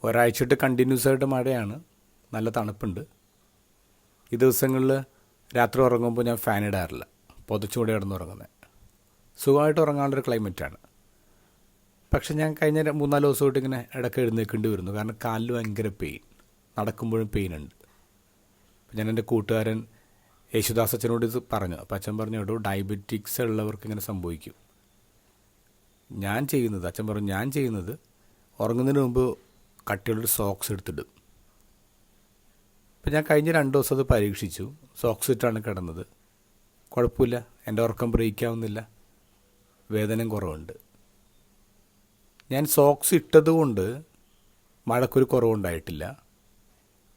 ഒരാഴ്ചയായിട്ട് കണ്ടിന്യൂസ് ആയിട്ട് മഴയാണ്, നല്ല തണുപ്പുണ്ട്. ഈ ദിവസങ്ങളിൽ രാത്രി ഉറങ്ങുമ്പോൾ ഞാൻ ഫാൻ ഇടാറില്ല, പുതച്ചുകൂടെ കിടന്നുറങ്ങുന്നത്. സുഖമായിട്ട് ഉറങ്ങാനുള്ളൊരു ക്ലൈമറ്റാണ്. പക്ഷെ ഞാൻ കഴിഞ്ഞ 3-4 ദിവസമായിട്ട് ഇങ്ങനെ ഇടയ്ക്ക് എഴുന്നേൽക്കേണ്ടി വരുന്നു. കാരണം കാലിൽ ഭയങ്കര പെയിൻ, നടക്കുമ്പോഴും പെയിനുണ്ട്. അപ്പം ഞാൻ എൻ്റെ കൂട്ടുകാരൻ യേശുദാസ് അച്ഛനോട് ഇത് പറഞ്ഞു. അപ്പം അച്ഛൻ പറഞ്ഞു, എടോ ഡയബറ്റിക്സ് ഉള്ളവർക്ക് ഇങ്ങനെ സംഭവിക്കും. അച്ഛൻ പറഞ്ഞു, ഞാൻ ചെയ്യുന്നത് ഉറങ്ങുന്നതിന് മുമ്പ് കട്ടിയുള്ളൊരു സോക്സ് എടുത്തിടും. അപ്പം ഞാൻ കഴിഞ്ഞ 2 ദിവസം അത് പരീക്ഷിച്ചു. സോക്സ് ഇട്ടാണ് കിടന്നത്. കുഴപ്പമില്ല, എൻ്റെ ഉറക്കം ബ്രേക്ക് ആവുന്നില്ല, വേദനയും കുറവുണ്ട്. ഞാൻ സോക്സ് ഇട്ടതുകൊണ്ട് മഴക്കൊരു കുറവുണ്ടായിട്ടില്ല,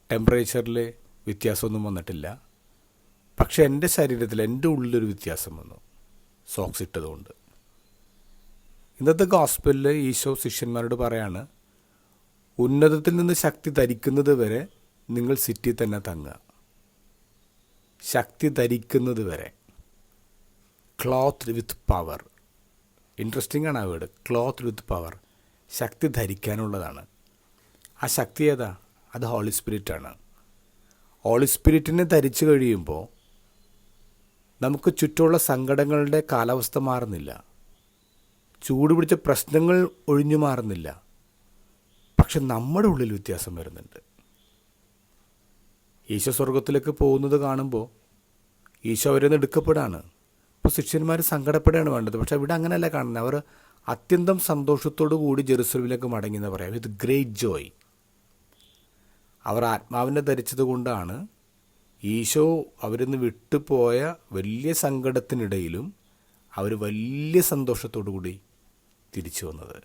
ടെമ്പറേച്ചറിൽ വ്യത്യാസമൊന്നും വന്നിട്ടില്ല. പക്ഷെ എൻ്റെ ശരീരത്തിൽ, എൻ്റെ ഉള്ളിലൊരു വ്യത്യാസം വന്നു സോക്സ് ഇട്ടതുകൊണ്ട്. ഇന്നത്തെ ഗോസ്പലിൽ ഈശോ ശിഷ്യന്മാരോട് പറയാണ്, ഉന്നതത്തിൽ നിന്ന് ശക്തി ധരിക്കുന്നത് വരെ നിങ്ങൾ സിറ്റി തന്നെ തങ്ങുക. ശക്തി ധരിക്കുന്നത് വരെ. ക്ലോത്ത് വിത്ത് പവർ. ഇൻട്രസ്റ്റിംഗ് ആണ് ആ വേർഡ്, ക്ലോത്ത് വിത്ത് പവർ. ശക്തി ധരിക്കാനുള്ളതാണ്. ആ ശക്തി ഏതാ? അത് ഹോളി സ്പിരിറ്റാണ്. ഹോളി സ്പിരിറ്റിനെ ധരിച്ചു കഴിയുമ്പോൾ നമുക്ക് ചുറ്റുമുള്ള സങ്കടങ്ങളുടെ കാലാവസ്ഥ മാറുന്നില്ല, ചൂട് പിടിച്ച പ്രശ്നങ്ങൾ ഒഴിഞ്ഞു മാറുന്നില്ല. പക്ഷെ നമ്മുടെ ഉള്ളിൽ വ്യത്യാസം വരുന്നുണ്ട്. ഈശോ സ്വർഗത്തിലേക്ക് പോകുന്നത് കാണുമ്പോൾ ഈശോ അവരെ നിന്ന് എടുക്കപ്പെടാണ്. ഇപ്പോൾ ശിഷ്യന്മാർ സങ്കടപ്പെടുകയാണ് വേണ്ടത്. പക്ഷെ ഇവിടെ അങ്ങനെയല്ല കാണുന്നത്. അവർ അത്യന്തം സന്തോഷത്തോടു കൂടി ജെറുസലേമിലേക്ക് മടങ്ങി എന്ന് പറയാം, വിത്ത് ഗ്രേറ്റ് ജോയ്. അവർ ആത്മാവിനെ ധരിച്ചത് കൊണ്ടാണ് ഈശോ അവരിൽ നിന്ന് വിട്ടുപോയ വലിയ സങ്കടത്തിനിടയിലും അവർ വലിയ സന്തോഷത്തോടു കൂടി തിരിച്ചു വന്നത്.